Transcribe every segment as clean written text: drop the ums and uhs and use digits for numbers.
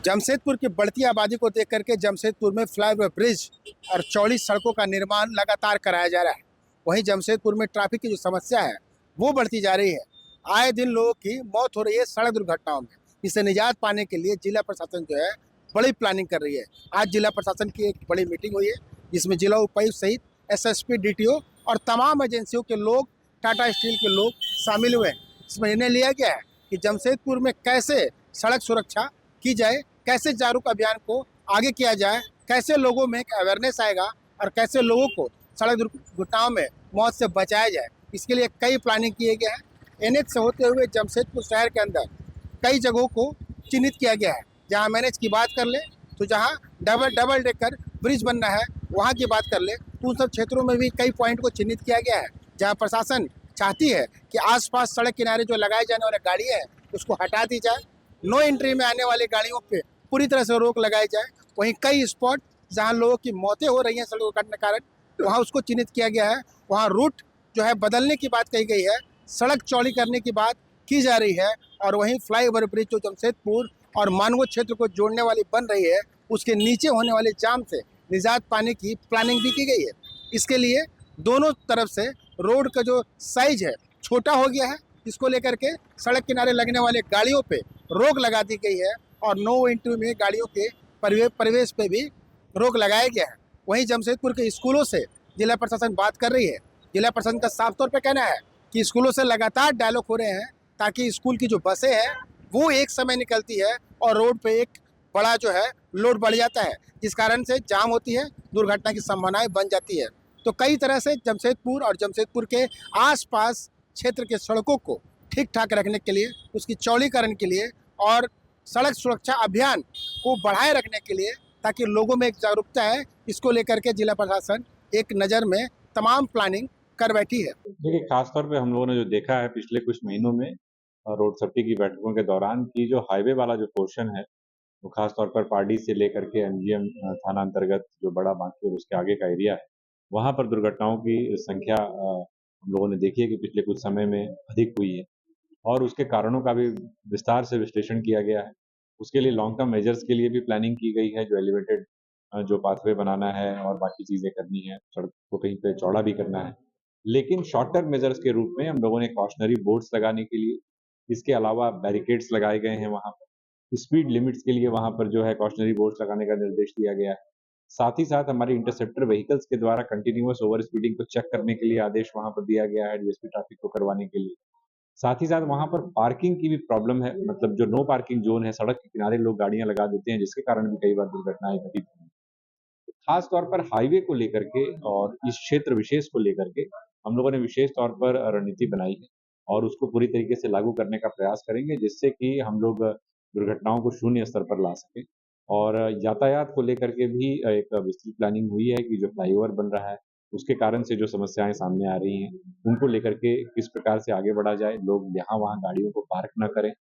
जमशेदपुर की बढ़ती आबादी को देख करके जमशेदपुर में फ्लाईओवर ब्रिज और चौड़ी सड़कों का निर्माण लगातार कराया जा रहा है। वहीं जमशेदपुर में ट्रैफिक की जो समस्या है वो बढ़ती जा रही है। आए दिन लोगों की मौत हो रही है सड़क दुर्घटनाओं में। इससे निजात पाने के लिए जिला प्रशासन जो है बड़ी प्लानिंग कर रही है। आज जिला प्रशासन की एक बड़ी मीटिंग हुई है जिसमें जिला उपायुक्त सहित एसएसपी, डीटीओ और तमाम एजेंसियों के लोग, टाटा स्टील के लोग शामिल हुए हैं। इसमें निर्णय लिया गया है कि जमशेदपुर में कैसे सड़क सुरक्षा की जाए, कैसे जागरूक अभियान को आगे किया जाए, कैसे लोगों में एक अवेयरनेस आएगा और कैसे लोगों को सड़क दुर्घटनाओं में मौत से बचाया जाए। इसके लिए कई प्लानिंग किए गए हैं। एनएच से होते हुए जमशेदपुर शहर के अंदर कई जगहों को चिन्हित किया गया है। जहाँ एनएच की बात कर ले तो जहाँ डबल डेकर ब्रिज बनना है वहाँ की बात कर ले तो उन सब क्षेत्रों में भी कई पॉइंट को चिन्हित किया गया है जहाँ प्रशासन चाहती है कि आसपास सड़क किनारे जो लगाए जाने वाले गाड़ी है उसको हटा दी जाए। नो एंट्री में आने वाली गाड़ियों पे पूरी तरह से रोक लगाई जाए। वहीं कई स्पॉट जहां लोगों की मौतें हो रही हैं सड़क दुर्घटना के कारण वहां उसको चिन्हित किया गया है। वहां रूट जो है बदलने की बात कही गई है, सड़क चौड़ी करने की बात की जा रही है। और वहीं फ्लाईओवर ब्रिज जो जमशेदपुर और मानगो क्षेत्र को जोड़ने वाली बन रही है उसके नीचे होने वाले जाम से निजात पाने की प्लानिंग भी की गई है। इसके लिए दोनों तरफ से रोड का जो साइज है छोटा हो गया है। इसको लेकर के सड़क किनारे लगने वाले गाड़ियों पे रोक लगा दी गई है और नो एंट्री में गाड़ियों के प्रवेश पे भी रोक लगाया गया है। वहीं जमशेदपुर के स्कूलों से जिला प्रशासन बात कर रही है। जिला प्रशासन का साफ तौर पे कहना है कि स्कूलों से लगातार डायलॉग हो रहे हैं ताकि स्कूल की जो बसें हैं वो एक समय निकलती है और रोड पे एक बड़ा जो है लोड बढ़ जाता है, जिस कारण से जाम होती है, दुर्घटना की संभावनाएं बन जाती है। तो कई तरह से जमशेदपुर और जमशेदपुर के आसपास क्षेत्र के सड़कों को ठीक ठाक रखने के लिए, उसकी चौड़ीकरण के लिए और सड़क सुरक्षा अभियान को बढ़ाए रखने के लिए ताकि लोगों में एक जागरूकता है, इसको लेकर के जिला प्रशासन एक नज़र में तमाम प्लानिंग कर बैठी है। देखिए, खासतौर पे हम लोगों ने जो देखा है पिछले कुछ महीनों में रोड सेफ्टी की बैठकों के दौरान की जो हाईवे वाला जो पोर्शन है वो खासतौर पर पार्डी से लेकर के एमजीएम थाना अंतर्गत जो बड़ा बांकी और उसके आगे का एरिया है वहां पर दुर्घटनाओं की संख्या हम लोगों ने देखी है कि पिछले कुछ समय में अधिक हुई है और उसके कारणों का भी विस्तार से विश्लेषण किया गया है। उसके लिए लॉन्ग टर्म मेजर्स के लिए भी प्लानिंग की गई है, जो एलिवेटेड जो पाथवे बनाना है और बाकी चीजें करनी है, सड़क को कहीं पे चौड़ा भी करना है। लेकिन शॉर्ट टर्म मेजर्स के रूप में हम लोगों ने कॉशनरी बोर्ड्स लगाने के लिए, इसके अलावा बैरिकेड्स लगाए गए हैं वहां पर, स्पीड लिमिट्स के लिए वहां पर जो है कॉशनरी बोर्ड्स लगाने का निर्देश दिया गया है। साथ ही साथ हमारे इंटरसेप्टर व्हीकल्स के द्वारा कंटिन्यूअस ओवर स्पीडिंग को चेक करने के लिए आदेश वहां पर दिया गया है डीएसपी ट्रैफिक को करवाने के लिए। साथ ही साथ वहां पर पार्किंग की भी प्रॉब्लम है, मतलब जो नो पार्किंग जोन है, सड़क के किनारे लोग गाड़ियां लगा देते हैं जिसके कारण भी कई बार दुर्घटनाएं घटित हुई। खास तौर पर हाईवे को लेकर के और इस क्षेत्र विशेष को लेकर के हम लोगों ने विशेष तौर पर रणनीति बनाई है और उसको पूरी तरीके से लागू करने का प्रयास करेंगे जिससे कि हम लोग दुर्घटनाओं को शून्य स्तर पर ला सकें। और यातायात को लेकर के भी एक विस्तृत प्लानिंग हुई है कि जो फ्लाईओवर बन रहा है उसके कारण से जो समस्याएं सामने आ रही हैं उनको लेकर के किस प्रकार से आगे बढ़ा जाए, लोग यहाँ वहाँ गाड़ियों को पार्क न करें,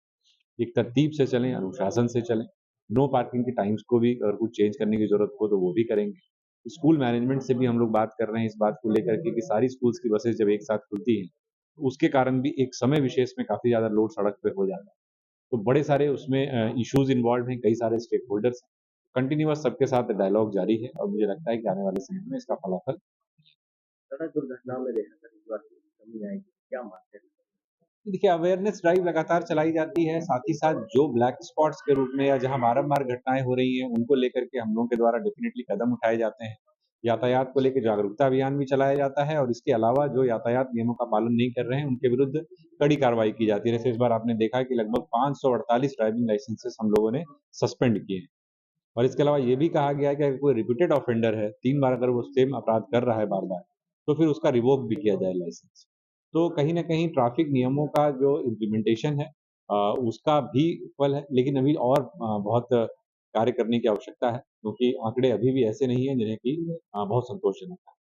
एक तरतीब से चलें, अनुशासन से चलें। नो पार्किंग के टाइम्स को भी अगर कुछ चेंज करने की जरूरत हो तो वो भी करेंगे। स्कूल मैनेजमेंट से भी हम लोग बात कर रहे हैं इस बात को लेकर के कि सारी स्कूल्स की बसेस जब एक साथ खुलती हैं तो उसके कारण भी एक समय विशेष में काफी ज्यादा लोड सड़क पे हो जाता है। तो बड़े सारे उसमें इश्यूज इन्वॉल्व हैं, कई सारे स्टेक होल्डर्स हैं। कंटिन्यूअस सबके साथ डायलॉग जारी है और मुझे लगता है कि आने वाले समय में इसका फलाफल सड़क दुर्घटनाओं में देखा था इस बार कमी आएगी, क्या मानते हैं? देखिए, अवेयरनेस ड्राइव लगातार चलाई जाती है, साथ ही साथ जो ब्लैक स्पॉट्स के रूप में या जहां बारंबार घटनाएं हो रही हैं उनको लेकर के हम लोगों के द्वारा डेफिनेटली कदम उठाए जाते हैं। यातायात को लेकर जागरूकता अभियान भी चलाया जाता है और इसके अलावा जो यातायात नियमों का पालन नहीं कर रहे हैं उनके विरुद्ध कड़ी कार्रवाई की जाती है। जैसे इस बार आपने देखा है कि लगभग 548 ड्राइविंग लाइसेंसेस हम लोगों ने सस्पेंड किए हैं और इसके अलावा ये भी कहा गया है कि अगर कोई रिपीटेड ऑफेंडर है, 3 बार अगर वो सेम अपराध कर रहा है बार-बार, तो फिर उसका रिवोक भी किया जाए लाइसेंस। तो कहीं न कहीं ट्रैफिक नियमों का जो इम्प्लीमेंटेशन है उसका भी फल है, लेकिन अभी और बहुत कार्य करने की आवश्यकता है क्योंकि आंकड़े अभी भी ऐसे नहीं हैं जिन्हें कि बहुत संतोषजनक है।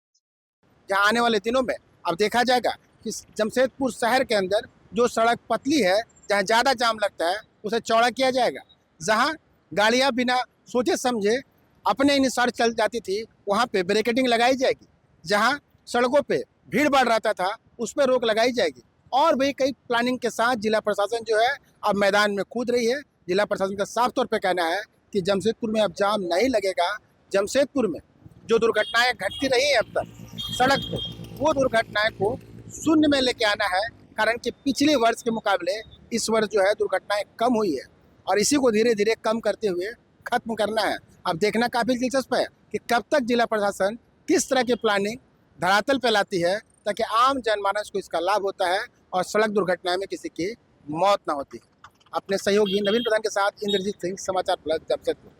जहाँ आने वाले दिनों में अब देखा जाएगा कि जमशेदपुर शहर के अंदर जो सड़क पतली है, जहाँ ज़्यादा जाम लगता है उसे चौड़ा किया जाएगा। जहाँ गाड़ियाँ बिना सोचे समझे अपने अनुसार चल जाती थी वहाँ पे बैरिकेडिंग लगाई जाएगी। जहाँ सड़कों पे भीड़ भाड़ रहता था उस पर रोक लगाई जाएगी। और भी कई प्लानिंग के साथ जिला प्रशासन जो है अब मैदान में कूद रही है। जिला प्रशासन का साफ तौर पे कहना है कि जमशेदपुर में अब जाम नहीं लगेगा। जमशेदपुर में जो दुर्घटनाएं घटती रही हैं अब तक सड़क पर, वो दुर्घटनाएं को शून्य में लेके आना है। कारण कि पिछले वर्ष के मुकाबले इस वर्ष जो है दुर्घटनाएं कम हुई है और इसी को धीरे धीरे कम करते हुए खत्म करना है। अब देखना काफ़ी दिलचस्प है कि कब तक जिला प्रशासन किस तरह की प्लानिंग धरातल पे लाती है ताकि आम जनमानस को इसका लाभ होता है और सड़क दुर्घटना में किसी की मौत ना होती। अपने सहयोगी नवीन प्रधान के साथ इंद्रजीत सिंह, समाचार प्लस, जमशेदपुर।